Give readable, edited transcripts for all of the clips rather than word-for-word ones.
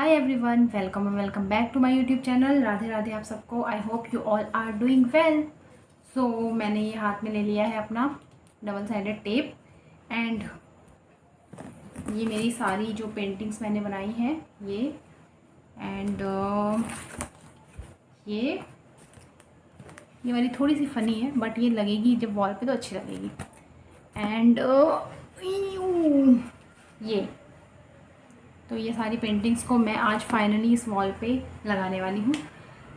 Hi everyone, welcome back to my YouTube channel. Radhe Radhe आप सबको। I hope you all are doing well. So मैंने ये हाथ में ले लिया है अपना डबल साइडेड टेप एंड ये मेरी सारी जो पेंटिंग्स मैंने बनाई हैं ये एंड ये वाली थोड़ी सी फ़नी है बट ये लगेगी जब वॉल पे तो अच्छी लगेगी। एंड ये तो ये सारी पेंटिंग्स को मैं आज फाइनली इस वॉल पे लगाने वाली हूँ।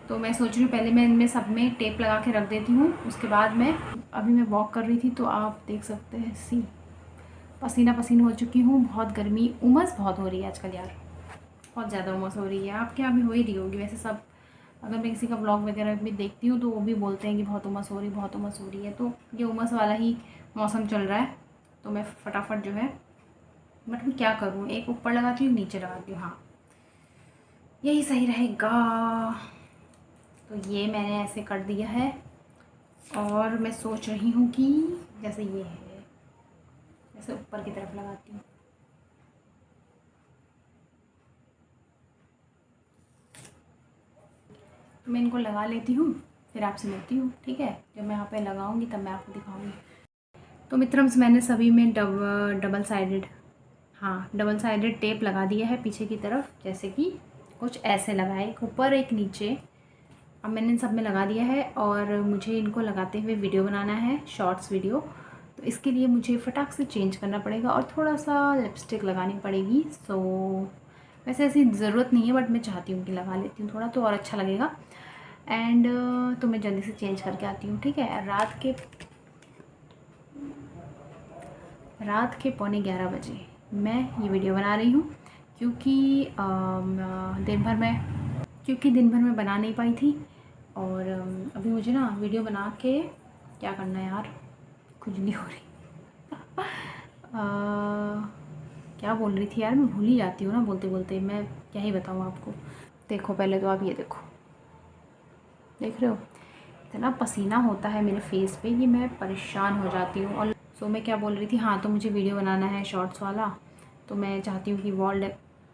तो मैं सोच रही हूँ पहले मैं इनमें सब में टेप लगा के रख देती हूँ, उसके बाद अभी मैं वॉक कर रही थी तो आप देख सकते हैं पसीना पसीना हो चुकी हूँ। बहुत गर्मी, उमस बहुत हो रही है आजकल यार, बहुत ज़्यादा उमस हो रही है। आपके यहाँ भी हो ही रही होगी वैसे सब। अगर मैं किसी का ब्लॉग वगैरह भी देखती हूँ तो वो भी बोलते हैं कि बहुत उमस हो रही बहुत उमस हो रही है। तो ये उमस वाला ही मौसम चल रहा है तो मैं फटाफट जो है, बट मैं क्या करूँ, एक ऊपर लगाती हूँ नीचे लगाती हूँ, हाँ यही सही रहेगा। तो ये मैंने ऐसे कर दिया है और मैं सोच रही हूँ कि जैसे ये है ऐसे ऊपर की तरफ लगाती हूँ। तो मैं इनको लगा लेती हूँ, फिर आपसे मिलती हूँ, ठीक है। जब मैं यहाँ पे लगाऊंगी तब मैं आपको दिखाऊंगी। तो मित्रम्स मैंने सभी में डबल साइडेड टेप लगा दिया है पीछे की तरफ, जैसे कि कुछ ऐसे लगाए, एक ऊपर एक नीचे। अब मैंने इन सब में लगा दिया है और मुझे इनको लगाते हुए वीडियो बनाना है, शॉर्ट्स वीडियो। तो इसके लिए मुझे फटाक से चेंज करना पड़ेगा और थोड़ा सा लिपस्टिक लगानी पड़ेगी। सो वैसे ऐसी ज़रूरत नहीं है बट मैं चाहती हूँ कि लगा लेती हूँ थोड़ा तो और अच्छा लगेगा। एंड तो मैं जल्दी से चेंज करके आती हूँ, ठीक है। रात के 11:15 बजे मैं ये वीडियो बना रही हूँ क्योंकि दिन भर मैं बना नहीं पाई थी। और अभी मुझे ना वीडियो बना के क्या करना है यार, खुजली हो रही। क्या बोल रही थी यार, मैं भूल ही जाती हूँ ना बोलते बोलते, मैं क्या ही बताऊँ आपको। देखो पहले तो आप ये देखो, देख रहे हो इतना पसीना होता है मेरे फेस पे, ये मैं परेशान हो जाती हूँ। और सो मैं क्या बोल रही थी, हाँ तो मुझे वीडियो बनाना है शॉर्ट्स वाला। तो मैं चाहती हूँ कि वॉल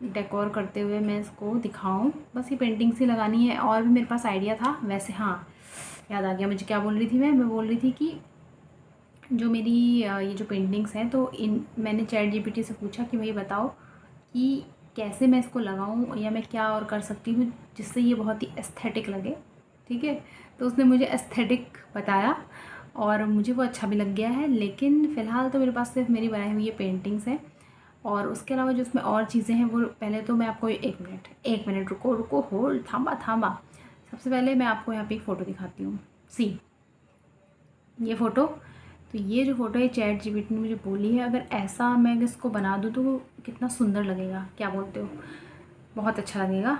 डेकोर करते हुए मैं इसको दिखाऊँ। बस ये पेंटिंग सी लगानी है और भी मेरे पास आइडिया था वैसे। हाँ याद आ गया मुझे, क्या बोल रही थी मैं बोल रही थी कि जो मेरी ये जो पेंटिंग्स हैं तो मैंने चैट जीपीटी से पूछा कि भाई बताओ कि कैसे मैं इसको लगाऊं या मैं क्या और कर सकती हूँ जिससे ये बहुत ही एस्थेटिक लगे, ठीक है। तो उसने मुझे एस्थेटिक बताया और मुझे वो अच्छा भी लग गया है। लेकिन फ़िलहाल तो मेरे पास सिर्फ मेरी बनाई हुई ये पेंटिंग्स हैं और उसके अलावा जो उसमें और चीज़ें हैं वो पहले तो मैं आपको एक मिनट रुको होल्ड, थामा। सबसे पहले मैं आपको यहाँ पे एक फ़ोटो दिखाती हूँ। ये फ़ोटो, तो ये जो फ़ोटो है चैट जीपीटी ने मुझे बोली है अगर ऐसा मैं इसको बना दूँ तो कितना सुंदर लगेगा, क्या बोलते हो, बहुत अच्छा लगेगा।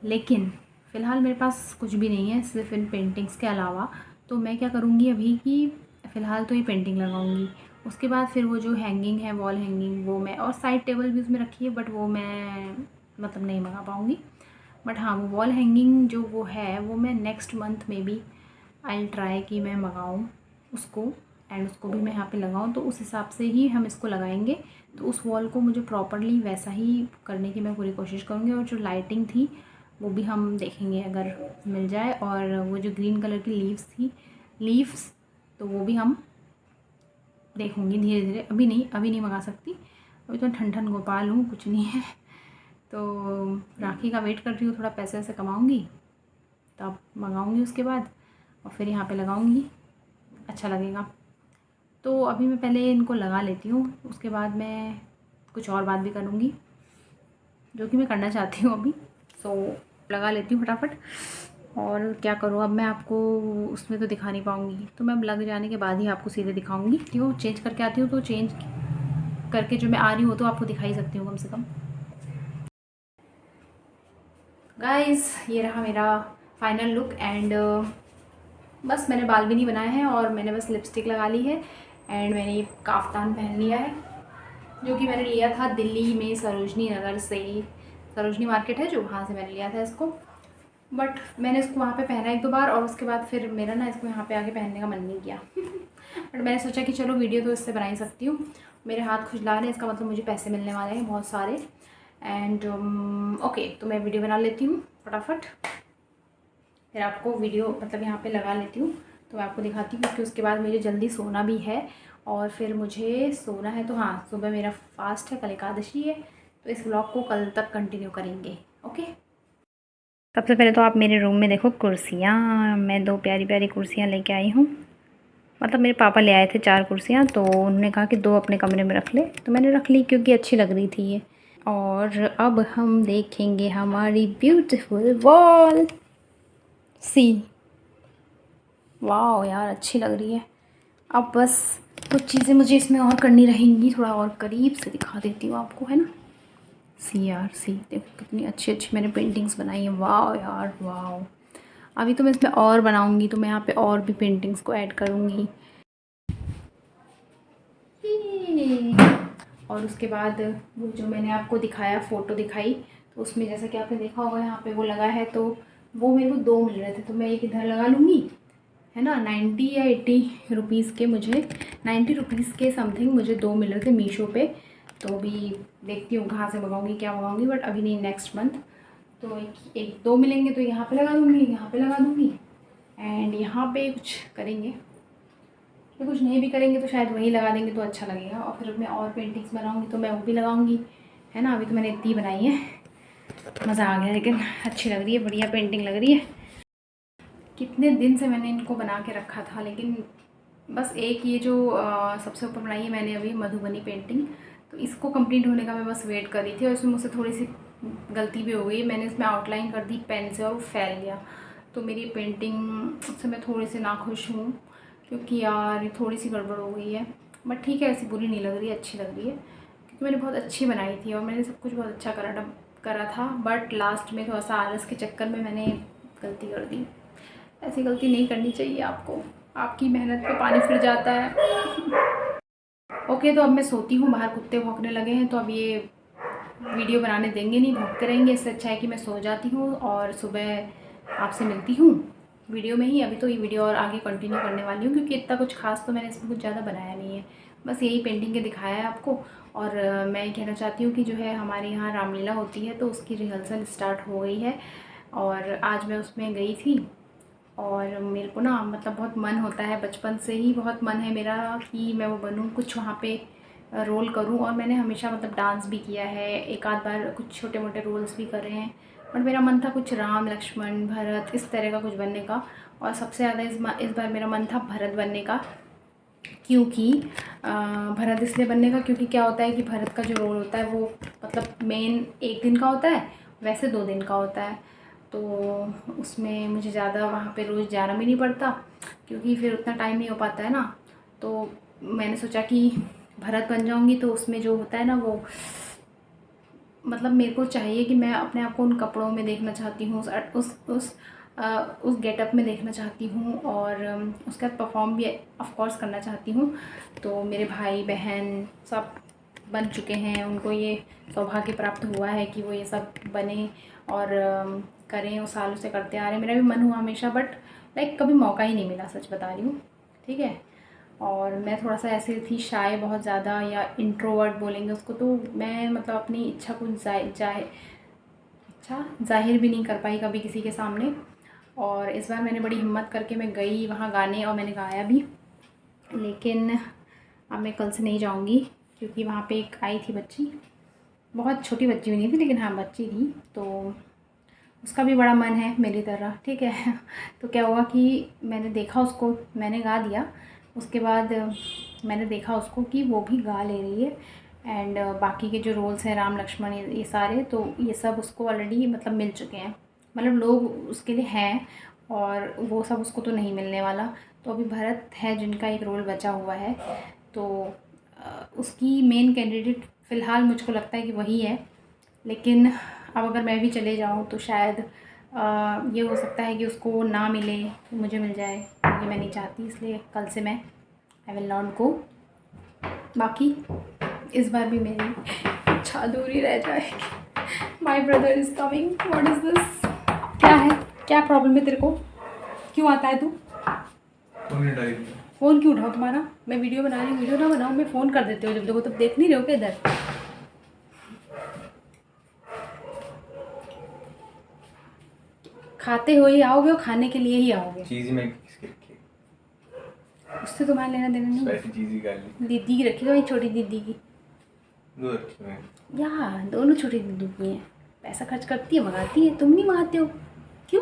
लेकिन फ़िलहाल मेरे पास कुछ भी नहीं है सिर्फ इन पेंटिंग्स के अलावा। तो मैं क्या करूँगी अभी कि फ़िलहाल तो ये पेंटिंग लगाऊँगी, उसके बाद फिर वो जो हैंगिंग है वॉल हैंगिंग वो मैं, और साइड टेबल भी उसमें रखी है बट वो मैं मतलब नहीं मंगा पाऊँगी। बट हाँ वो वॉल हैंगिंग जो वो है वो मैं नेक्स्ट मंथ में भी आई ट्राई कि मैं मंगाऊँ उसको एंड उसको भी मैं यहाँ पे लगाऊँ। तो उस हिसाब से ही हम इसको लगाएंगे। तो उस वॉल को मुझे प्रॉपरली वैसा ही करने की मैं पूरी कोशिश करूँगी। और जो लाइटिंग थी वो भी हम देखेंगे अगर मिल जाए, और वो जो ग्रीन कलर की लीव्स तो वो भी हम देखूँगी धीरे धीरे। अभी नहीं मंगा सकती, अभी तो ठंड गोपाल हूँ, कुछ नहीं है। तो राखी का वेट कर रही हूँ, थोड़ा पैसे वैसे कमाऊँगी तब मंगाऊँगी उसके बाद और फिर यहाँ पे लगाऊँगी, अच्छा लगेगा। तो अभी मैं पहले इनको लगा लेती हूँ, उसके बाद मैं कुछ और बात भी करूँगी जो कि मैं करना चाहती हूँ अभी। सो लगा लेती हूँ फटाफट। और क्या करूँ अब, मैं आपको उसमें तो दिखा नहीं पाऊँगी, तो मैं अब लग जाने के बाद ही आपको सीधे दिखाऊँगी। क्यों चेंज करके आती हूँ, तो चेंज करके जो मैं आ रही हूँ तो आपको दिखा ही सकती हूँ कम से कम। गाइस ये रहा मेरा फाइनल लुक एंड बस मैंने बाल भी नहीं बनाए हैं और मैंने बस लिपस्टिक लगा ली है एंड मैंने ये काफ्तान पहन लिया है जो कि मैंने लिया था दिल्ली में सरोजनी नगर से। सरोजनी मार्केट है जो, वहाँ से मैंने लिया था इसको। बट मैंने इसको वहाँ पे पहना एक दो बार और उसके बाद फिर मेरा ना इसको यहाँ पे आके पहनने का मन नहीं किया। बट मैंने सोचा कि चलो वीडियो तो इससे बना ही सकती हूँ। मेरे हाथ खुजला रहे हैं, इसका मतलब मुझे पैसे मिलने वाले हैं बहुत सारे। एंड ओके, तो मैं वीडियो बना लेती हूँ फटाफट, फिर आपको वीडियो मतलब यहाँ पे लगा लेती हूँ, तो मैं आपको दिखाती हूँ क्योंकि उसके बाद मुझे जल्दी सोना भी है और फिर मुझे सोना है। तो हाँ, सुबह मेरा फास्ट है, कल एकादशी है, तो इस व्लॉग को कल तक कंटिन्यू करेंगे। ओके, सबसे पहले तो आप मेरे रूम में देखो कुर्सियाँ, मैं 2 प्यारी प्यारी कुर्सियाँ लेके आई हूँ। मतलब मेरे पापा ले आए थे 4 कुर्सियाँ, तो उन्होंने कहा कि 2 अपने कमरे में रख ले, तो मैंने रख ली क्योंकि अच्छी लग रही थी ये। और अब हम देखेंगे हमारी ब्यूटीफुल वॉल। सी, वाह यार अच्छी लग रही है। अब बस कुछ चीज़ें मुझे इसमें और करनी रहेंगी, थोड़ा और करीब से दिखा देती हूँ आपको, है ना। सी यार सी, देखो कितनी अच्छी अच्छी मैंने पेंटिंग्स बनाई हैं। वाह यार वाह। अभी तो मैं इसमें और बनाऊँगी, तो मैं यहाँ पे और भी पेंटिंग्स को ऐड करूँगी। और उसके बाद वो जो मैंने आपको दिखाया, फ़ोटो दिखाई, तो उसमें जैसा कि आपने देखा होगा यहाँ पे वो लगा है, तो वो मेरे को 2 मिल रहे थे, तो मैं एक इधर लगा लूँगी, है ना। 90 या 80 रुपीज़ के, मुझे 90 रुपीज़ के समथिंग मुझे 2 मिल रहे थे मीशो पे। तो अभी देखती हूँ कहाँ से मंगाऊँगी, क्या मंगाऊँगी, बट अभी नहीं, नेक्स्ट मंथ। तो एक 2 मिलेंगे तो यहाँ पे लगा दूँगी, यहाँ पे लगा दूँगी, एंड यहाँ पे कुछ करेंगे, तो कुछ नहीं भी करेंगे तो शायद वही लगा देंगे तो अच्छा लगेगा। और फिर मैं और पेंटिंग्स बनाऊँगी तो मैं वो भी लगाऊँगी, है ना। अभी तो मैंने इतनी बनाई है, मज़ा आ गया, लेकिन अच्छी लग रही है, बढ़िया पेंटिंग लग रही है। कितने दिन से मैंने इनको बना के रखा था, लेकिन बस एक ये जो सबसे ऊपर बनाई है मैंने अभी मधुबनी पेंटिंग, तो इसको कंप्लीट होने का मैं बस वेट कर रही थी। और इसमें मुझसे थोड़ी सी गलती भी हो गई, मैंने इसमें आउटलाइन कर दी पेन से और वो फैल गया, तो मेरी पेंटिंग से मैं थोड़ी सी नाखुश हूँ, क्योंकि यार ये थोड़ी सी गड़बड़ हो गई है। बट ठीक है, ऐसी बुरी नहीं लग रही है, अच्छी लग रही है, क्योंकि मैंने बहुत अच्छी बनाई थी और मैंने सब कुछ बहुत अच्छा करा था। बट लास्ट में थोड़ा सा आलस के चक्कर में मैंने गलती कर दी। ऐसी गलती नहीं करनी चाहिए आपको, आपकी मेहनत पे पानी फिर जाता है। ओके, तो अब मैं सोती हूँ, बाहर कुत्ते भौंकने लगे हैं, तो अब ये वीडियो बनाने देंगे नहीं, भौंकते रहेंगे। इससे अच्छा है कि मैं सो जाती हूँ और सुबह आपसे मिलती हूँ वीडियो में ही। अभी तो ये वीडियो और आगे कंटिन्यू करने वाली हूँ, क्योंकि इतना कुछ खास तो मैंने इसमें कुछ ज़्यादा बनाया नहीं है, बस यही पेंटिंग के दिखाया है आपको। और मैं कहना चाहती हूँ कि जो है हमारे यहाँ रामलीला होती है, तो उसकी रिहर्सल स्टार्ट हो गई है और आज मैं उसमें गई थी। और मेरे को ना मतलब बहुत मन होता है, बचपन से ही बहुत मन है मेरा कि मैं वो बनूँ, कुछ वहाँ पे रोल करूँ। और मैंने हमेशा मतलब डांस भी किया है, एक आध बार कुछ छोटे मोटे रोल्स भी करे हैं, बट मेरा मन था कुछ राम लक्ष्मण भरत इस तरह का कुछ बनने का। और सबसे ज़्यादा इस बार मेरा मन था भरत बनने का, क्योंकि भरत इसलिए बनने का क्योंकि क्या होता है कि भरत का जो रोल होता है वो मतलब मेन 1 दिन का होता है, वैसे 2 दिन का होता है। तो उसमें मुझे ज़्यादा वहाँ पे रोज़ जाना भी नहीं पड़ता, क्योंकि फिर उतना टाइम नहीं हो पाता है ना। तो मैंने सोचा कि भरत बन जाऊँगी, तो उसमें जो होता है ना वो मतलब मेरे को चाहिए कि मैं अपने आप को उन कपड़ों में देखना चाहती हूँ, उस गेटअप में देखना चाहती हूँ, और उसका परफॉर्म भी ऑफ कोर्स करना चाहती हूँ। तो मेरे भाई बहन सब बन चुके हैं, उनको ये सौभाग्य प्राप्त हुआ है कि वो ये सब बने और करें, वो सालों से करते आ रहे हैं। मेरा भी मन हुआ हमेशा, बट लाइक कभी मौका ही नहीं मिला, सच बता रही हूँ, ठीक है। और मैं थोड़ा सा ऐसे थी शाय बहुत ज़्यादा, या इंट्रोवर्ट बोलेंगे उसको, तो मैं मतलब अपनी इच्छा को जाहिर भी नहीं कर पाई कभी किसी के सामने। और इस बार मैंने बड़ी हिम्मत करके मैं गई वहाँ गाने, और मैंने गाया भी। लेकिन अब मैं कल से नहीं जाऊँगी, क्योंकि वहाँ पे एक आई थी बच्ची, बहुत छोटी बच्ची भी नहीं थी, लेकिन हाँ बच्ची थी, तो उसका भी बड़ा मन है मेरी तरह, ठीक है। तो क्या हुआ कि मैंने देखा उसको, मैंने गा दिया, उसके बाद मैंने देखा उसको कि वो भी गा ले रही है। एंड बाकी के जो रोल्स हैं राम लक्ष्मण ये सारे, तो ये सब उसको ऑलरेडी मतलब मिल चुके हैं, मतलब लोग उसके लिए हैं, और वो सब उसको तो नहीं मिलने वाला। तो अभी भरत है जिनका एक रोल बचा हुआ है, तो उसकी मेन कैंडिडेट फ़िलहाल मुझको लगता है कि वही है। लेकिन अब अगर मैं भी चले जाऊँ तो शायद ये हो सकता है कि उसको ना मिले, मुझे मिल जाए, ये मैं नहीं चाहती, इसलिए कल से मैं आई विल नॉट गो। बाकी इस बार भी मेरी इच्छा अधूरी रह जाएगी। My brother is coming, what is this, क्या है, क्या प्रॉब्लम है तेरे को, क्यों आता है तू? फ़ोन क्यों उठाओ तुम्हारा, मैं वीडियो बना रही हूँ, वीडियो ना बनाऊँ, मैं फ़ोन कर देते हो जब देखो तब, देख नहीं रहे हो क्या इधर? खाते हुए ही आओगे और खाने के लिए ही आओगे। चीज़ी मैगी किसकी रखी है? उससे तुम्हारा लेना देना नहीं। स्पाइसी चीज़ी गार्लिक दीदी की रखी, वही छोटी दीदी की। दो रखी हैं या दोनों छोटी दीदी की हैं। पैसा खर्च करती है, मंगाती है, तुम नहीं मंगाते हो क्यों?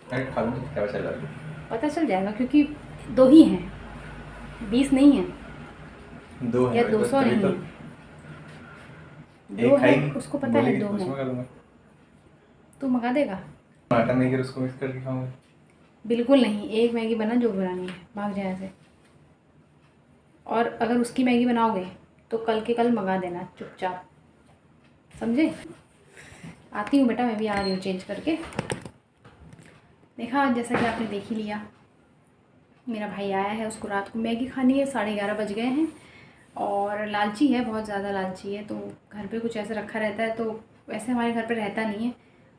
अरे खा लूँ तो क्या चला लूँ। पता चल जाएगा क्योंकि 2 ही हैं, 20 नहीं है 2 है या 200 नहीं है। 2 है, उसको पता है 2 है। तू मंगा देगा? आटा मैगी उसको मिक्स करके खाऊंगा। बिल्कुल नहीं, एक मैगी बना जो बनानी है, भाग जाए ऐसे। और अगर उसकी मैगी बनाओगे तो कल के कल मंगा देना चुपचाप, समझे? आती हूँ बेटा, मैं भी आ रही हूँ चेंज करके। देखा, जैसा कि आपने देख ही लिया, मेरा भाई आया है, उसको रात को मैगी खानी है, 11:30 बज गए हैं। और लालची है, बहुत ज़्यादा लालची है, तो घर पे कुछ ऐसा रखा रहता है। तो वैसे हमारे घर पे रहता नहीं है,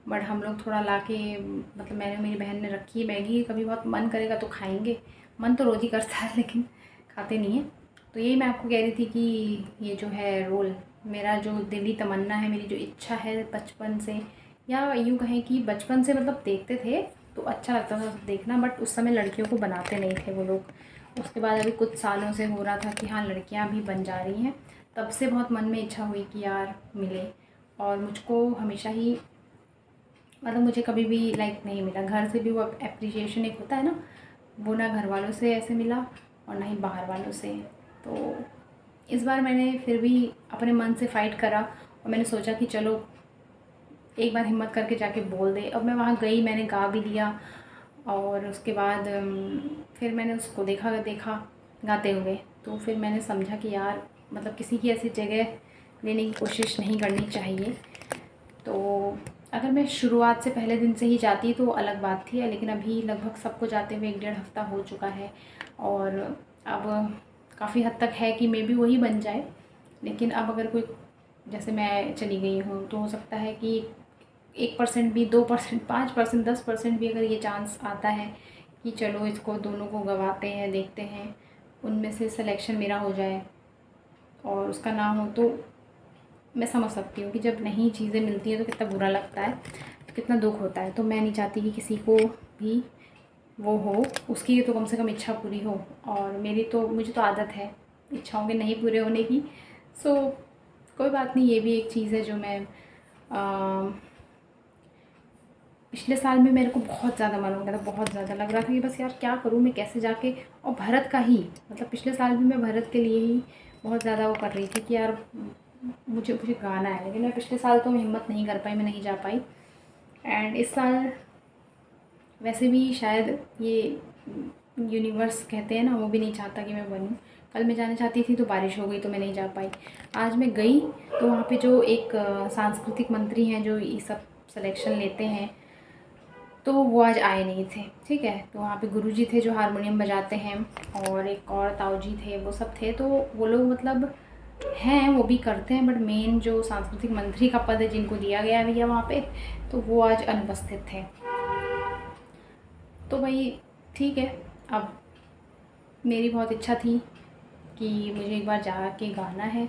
बट हम लोग थोड़ा ला के, मतलब मैंने, मेरी बहन ने रखी है मैगी, कभी बहुत मन करेगा तो खाएंगे। मन तो रोज़ ही करता है लेकिन खाते नहीं हैं। तो यही मैं आपको कह रही थी कि ये जो है रोल, मेरा जो दिली तमन्ना है, मेरी जो इच्छा है बचपन से, या यूँ कहें कि बचपन से मतलब देखते थे तो अच्छा लगता था देखना, बट उस समय लड़कियों को बनाते नहीं थे वो लोग। उसके बाद अभी कुछ सालों से हो रहा था कि हाँ लड़कियां भी बन जा रही हैं, तब से बहुत मन में इच्छा हुई कि यार मिले। और मुझको हमेशा ही, मतलब मुझे कभी भी लाइक नहीं मिला घर से भी वो एप्रिसिएशन एक होता है ना, वो ना घर वालों से ऐसे मिला और ना ही बाहर वालों से। तो इस बार मैंने फिर भी अपने मन से फ़ाइट करा और मैंने सोचा कि चलो एक बार हिम्मत करके जाके बोल दे। अब मैं वहाँ गई, मैंने गा भी लिया और उसके बाद फिर मैंने उसको देखा गाते हुए, तो फिर मैंने समझा कि यार मतलब किसी की ऐसी जगह लेने की कोशिश नहीं करनी चाहिए। तो अगर मैं शुरुआत से पहले दिन से ही जाती तो अलग बात थी, लेकिन अभी लगभग सबको जाते हुए 1-1.5 हफ़्ता हो चुका है और अब काफ़ी हद तक है कि मे बी वही बन जाए। लेकिन अब अगर कोई, जैसे मैं चली गई हूँ, तो हो सकता है कि 1% भी, 2%, 5%, 10% भी अगर ये चांस आता है कि चलो इसको दोनों को गवाते हैं, देखते हैं, उनमें से सिलेक्शन मेरा हो जाए और उसका ना हो, तो मैं समझ सकती हूँ कि जब नई चीज़ें मिलती हैं तो कितना बुरा लगता है, तो कितना दुख होता है। तो मैं नहीं चाहती कि किसी को भी वो हो, उसकी तो कम से कम इच्छा पूरी हो। और मेरी तो, मुझे तो आदत है इच्छाओं के नहीं पूरे होने की। सो कोई बात नहीं, ये भी एक चीज़ है जो मैं पिछले साल में मेरे को बहुत ज़्यादा मन हो गया था, बहुत ज़्यादा लग रहा था कि बस यार क्या करूँ मैं, कैसे जाके, और भारत का ही, मतलब पिछले साल भी मैं भारत के लिए ही बहुत ज़्यादा वो कर रही थी कि यार मुझे गाना है। लेकिन मैं पिछले साल तो हिम्मत नहीं कर पाई, मैं नहीं जा पाई। एंड इस साल वैसे भी शायद ये यूनिवर्स कहते हैं ना, वो भी नहीं चाहता कि मैं बनूँ। कल मैं जाना चाहती थी तो बारिश हो गई तो मैं नहीं जा पाई। आज मैं गई तो वहाँ पे जो एक सांस्कृतिक मंत्री हैं जो ये सब सिलेक्शन लेते हैं, तो वो आज आए नहीं थे, ठीक है। तो वहाँ पे गुरुजी थे जो हारमोनियम बजाते हैं और एक और ताऊजी थे, वो सब थे। तो वो लोग मतलब हैं, वो भी करते हैं, बट मेन जो सांस्कृतिक मंत्री का पद है जिनको दिया गया है भैया वहाँ पे, तो वो आज अनुपस्थित थे। तो भाई ठीक है, अब मेरी बहुत इच्छा थी कि मुझे एक बार जा के गाना है,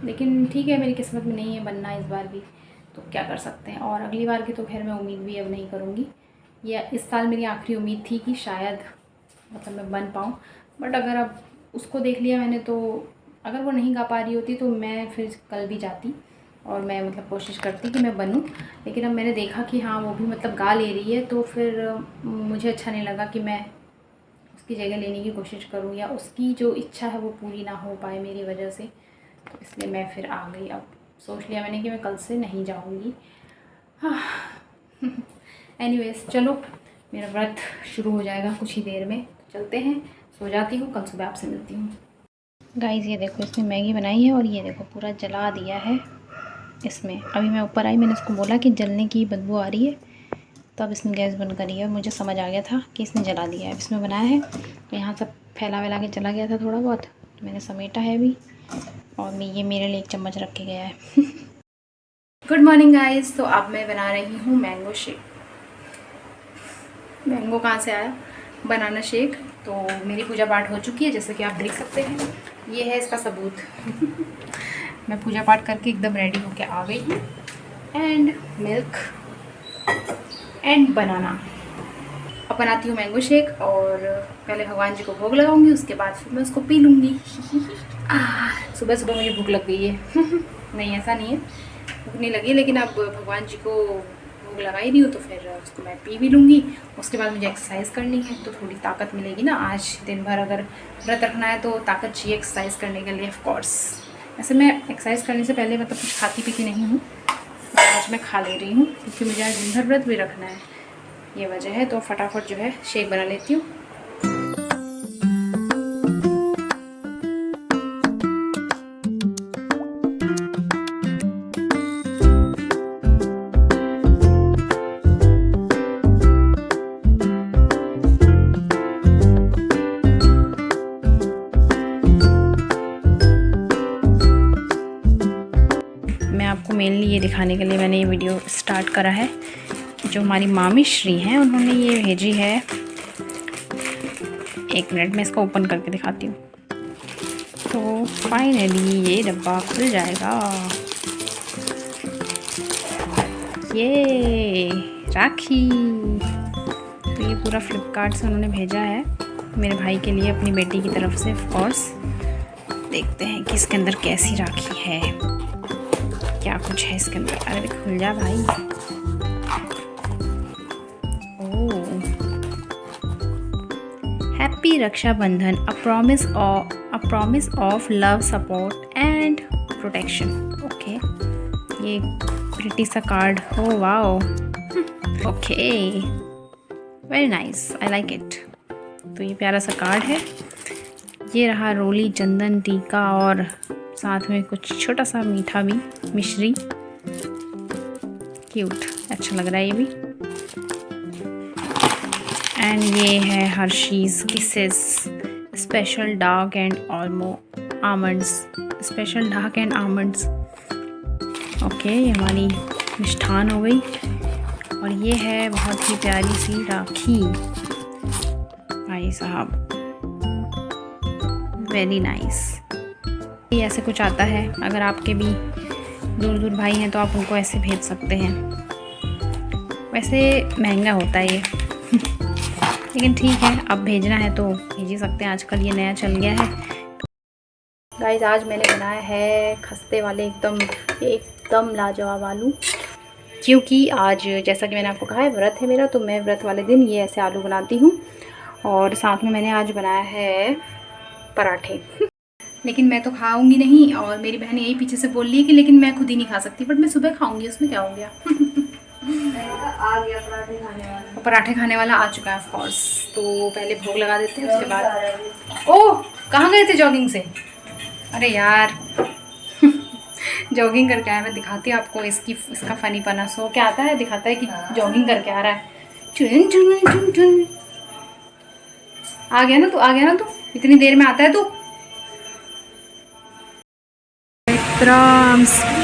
लेकिन ठीक है, मेरी किस्मत में नहीं है बनना इस बार भी, तो क्या कर सकते हैं। और अगली बार की तो खैर मैं उम्मीद भी अब नहीं करूँगी। या इस साल मेरी आखिरी उम्मीद थी कि शायद मतलब मैं बन पाऊँ, बट अगर अब उसको देख लिया मैंने, तो अगर वो नहीं गा पा रही होती तो मैं फिर कल भी जाती और मैं मतलब कोशिश करती कि मैं बनूँ। लेकिन अब मैंने देखा कि हाँ वो भी मतलब गा ले रही है, तो फिर मुझे अच्छा नहीं लगा कि मैं उसकी जगह लेने की कोशिश करूँ या उसकी जो इच्छा है वो पूरी ना हो पाए मेरी वजह से। तो इसलिए मैं फिर आ गई। अब सोच लिया मैंने कि मैं कल से नहीं जाऊँगी। हाँ एनीवेज़ चलो, मेरा व्रत शुरू हो जाएगा कुछ ही देर में, चलते हैं, सो जाती हूँ, कल सुबह आपसे मिलती हूँ। गाइस ये देखो, इसने मैगी बनाई है और ये देखो पूरा जला दिया है इसमें। अभी मैं ऊपर आई, मैंने इसको बोला कि जलने की बदबू आ रही है, तब इसने गैस बंद करी है। मुझे समझ आ गया था कि इसने जला दिया है। इसमें बनाया है तो यहाँ सब फैला वैला के चला गया था थोड़ा बहुत, तो मैंने समेटा है अभी, और ये मेरे लिए एक चम्मच रख के गया है। गुड मॉर्निंग गाइस, तो अब मैं बना रही हूँ मैंगो शेक। मैंगो कहाँ से आया, बनाना शेक। तो मेरी पूजा पाठ हो चुकी है जैसे कि आप देख सकते हैं, ये है इसका सबूत। मैं पूजा पाठ करके एकदम रेडी होके आ गई हूँ एंड मिल्क एंड बनाना। अब बनाती हूँ मैंगो शेक और पहले भगवान जी को भोग लगाऊंगी, उसके बाद फिर मैं उसको पी लूँगी। सुबह सुबह मुझे भूख लग गई है। नहीं ऐसा नहीं है, भूख नहीं लगी, लेकिन अब भगवान जी को भोग लगा ही रही हूँ तो फिर उसको मैं पी भी लूँगी। उसके बाद मुझे एक्सरसाइज करनी है तो थोड़ी ताकत मिलेगी ना। आज दिन भर अगर व्रत रखना है तो ताकत चाहिए एक्सरसाइज करने के लिए, ऑफ कोर्स। वैसे मैं एक्सरसाइज करने से पहले मतलब कुछ खाती पीती नहीं हूँ, आज मैं खा ले रही हूँ क्योंकि मुझे आज दिन भर व्रत भी रखना है, ये वजह है। तो फटाफट जो है शेक बना लेती हूँ। मैं आपको मेनली ये दिखाने के लिए मैंने ये वीडियो स्टार्ट करा है कि जो हमारी मामी श्री हैं उन्होंने ये भेजी है। एक मिनट में इसको ओपन करके दिखाती हूँ। तो फाइनली ये डब्बा खुल जाएगा। ये राखी, तो ये पूरा फ्लिपकार्ट से उन्होंने भेजा है मेरे भाई के लिए, अपनी बेटी की तरफ से ऑफ कोर्स। देखते हैं कि इसके अंदर कैसी राखी है, क्या कुछ है इसके अंदर। अरे खुल जा भाई। Oh, happy Rakshabandhan, a promise of love, support and protection. Okay, ये प्रिटी सा card. Oh wow, okay, very nice, I like it. तो ये प्यारा सा कार्ड है। ये रहा रोली, चंदन, टीका और साथ में कुछ छोटा सा मीठा भी, मिश्री। क्यूट, अच्छा लग रहा है ये भी। एंड ये है Hershey's kisses special dark and almonds, special dark and almonds. Okay, ये हमारी मिष्ठान हो गई। और ये है बहुत ही प्यारी सी राखी भाई साहब, वेरी नाइस। ये ऐसे कुछ आता है, अगर आपके भी दूर दूर भाई हैं तो आप उनको ऐसे भेज सकते हैं। वैसे महंगा होता है ये लेकिन ठीक है, अब भेजना है तो भेज ही सकते हैं, आजकल ये नया चल गया है। गाइस, आज मैंने बनाया है खस्ते वाले एकदम लाजवाब आलू, क्योंकि आज जैसा कि मैंने आपको कहा है व्रत है मेरा, तो मैं व्रत वाले दिन ये ऐसे आलू बनाती हूँ। और साथ में मैंने आज बनाया है पराठे। लेकिन मैं तो खाऊंगी नहीं, और मेरी बहन यही पीछे से बोल रही है कि लेकिन मैं खुद ही नहीं खा सकती, बट मैं सुबह खाऊंगी, उसमें क्या हो गया। आ गया पराठे खाने वाला। पराठे खाने वाला आ चुका है ऑफ कोर्स। तो पहले भोग लगा देते हैं, उसके बाद। ओह, कहाँ गए थे जॉगिंग से? अरे यार जॉगिंग करके आया। मैं दिखाती हूँ आपको इसका फनी पना। सो क्या आता है, दिखाता है कि जॉगिंग करके आ रहा है। चुन चुन चुन चुन, आ गया ना तू, आ गया ना तू, इतनी देर में आता है तू।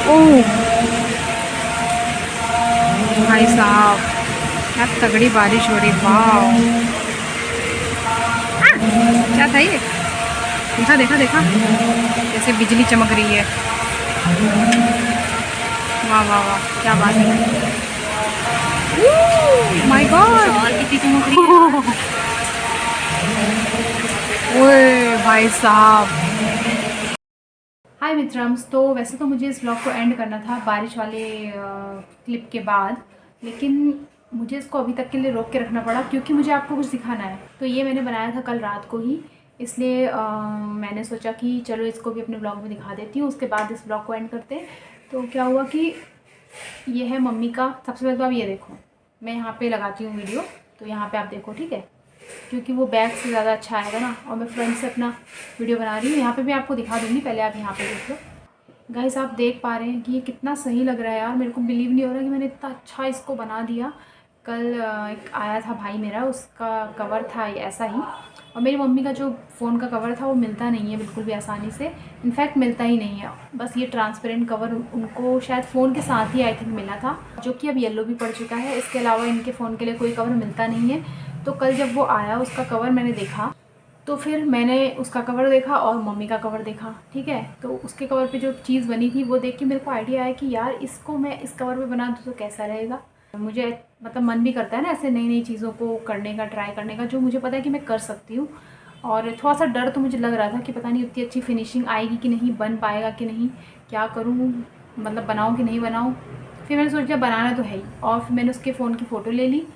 ओह भाई साहब, क्या तगड़ी बारिश हो रही। वाह, क्या था ये? देखा देखा देखा, जैसे बिजली चमक रही है। वाह वाह वाह, क्या बात है। माय गॉड, कितनी चमक रही है। ओए भाई साहब। हाय मित्रम्स, तो वैसे तो मुझे इस ब्लॉग को एंड करना था बारिश वाले क्लिप के बाद, लेकिन मुझे इसको अभी तक के लिए रोक के रखना पड़ा क्योंकि मुझे आपको कुछ दिखाना है। तो ये मैंने बनाया था कल रात को ही, इसलिए मैंने सोचा कि चलो इसको भी अपने ब्लॉग में दिखा देती हूँ, उसके बाद इस ब्लॉग को एंड करते हैं। तो क्या हुआ कि ये है मम्मी का। सबसे पहले तो आप ये देखो, मैं यहाँ पे लगाती हूँ वीडियो, तो यहाँ पे आप देखो, ठीक है, क्योंकि वो बैक से ज़्यादा अच्छा आएगा ना, और मैं फ्रंट से अपना वीडियो बना रही हूँ। यहाँ पे मैं आपको दिखा दूँगी, पहले आप यहाँ पे देख लो। गाइस, आप देख पा रहे हैं कि ये कितना सही लग रहा है यार। मेरे को बिलीव नहीं हो रहा कि मैंने इतना अच्छा इसको बना दिया। कल एक आया था भाई मेरा, उसका कवर था ऐसा ही, और मेरी मम्मी का जो फ़ोन का कवर था वो मिलता नहीं है बिल्कुल भी आसानी से, इनफैक्ट मिलता ही नहीं है। बस ये ट्रांसपेरेंट कवर उनको शायद फ़ोन के साथ ही आई थिंक मिला था, जो कि अब येलो भी पड़ चुका है। इसके अलावा इनके फ़ोन के लिए कोई कवर मिलता नहीं है। तो कल जब वो आया, उसका कवर मैंने देखा तो फिर मैंने उसका कवर देखा और मम्मी का कवर देखा, ठीक है। तो उसके कवर पे जो चीज़ बनी थी वो देख के मेरे को आइडिया आया कि यार इसको मैं इस कवर पे बना दूँ तो कैसा रहेगा। मुझे मतलब मन भी करता है ना ऐसे नई नई चीज़ों को करने का, ट्राई करने का, जो मुझे पता है कि मैं कर सकती हूँ। और थोड़ा सा डर तो मुझे लग रहा था कि पता नहीं उतनी अच्छी फिनिशिंग आएगी कि नहीं, बन पाएगा कि नहीं, क्या करूँ, मतलब बनाऊँ कि नहीं बनाऊँ। फिर मैंने सोचा बनाना तो है ही, और फिर मैंने उसके फ़ोन की फ़ोटो ले ली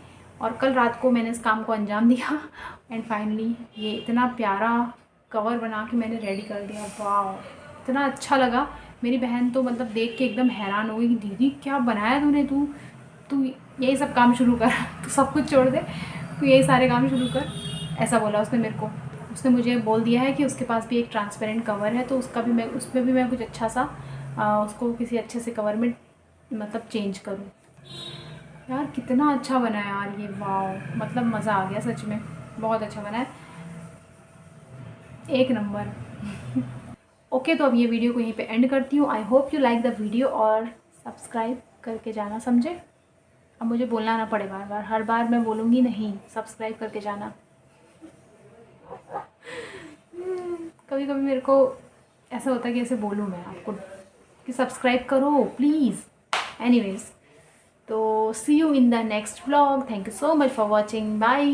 और कल रात को मैंने इस काम को अंजाम दिया एंड फाइनली ये इतना प्यारा कवर बना के मैंने रेडी कर दिया। वाह, इतना अच्छा लगा। मेरी बहन तो मतलब देख के एकदम हैरान हो गई कि दीदी क्या बनाया तूने, तू यही सब काम शुरू कर तू सब कुछ छोड़ दे, तू यही सारे काम शुरू कर, ऐसा बोला उसने मेरे को। उसने मुझे बोल दिया है कि उसके पास भी एक ट्रांसपेरेंट कवर है, तो उसका भी मैं, उसमें भी मैं कुछ अच्छा सा उसको किसी अच्छे से कवर में मतलब चेंज करूँ। यार कितना अच्छा बना है यार ये, वाह, मतलब मज़ा आ गया सच में, बहुत अच्छा बना है, एक नंबर। ओके, तो अब ये वीडियो को यहीं पे एंड करती हूँ। आई hope you like the video और सब्सक्राइब करके जाना, समझे। अब मुझे बोलना ना पड़े बार बार, हर बार मैं बोलूँगी नहीं, सब्सक्राइब करके जाना। कभी कभी मेरे को ऐसा होता है कि ऐसे बोलूँ मैं आपको कि सब्सक्राइब करो प्लीज़। एनीवेज, तो see you in the next vlog. Thank you so much for watching, bye.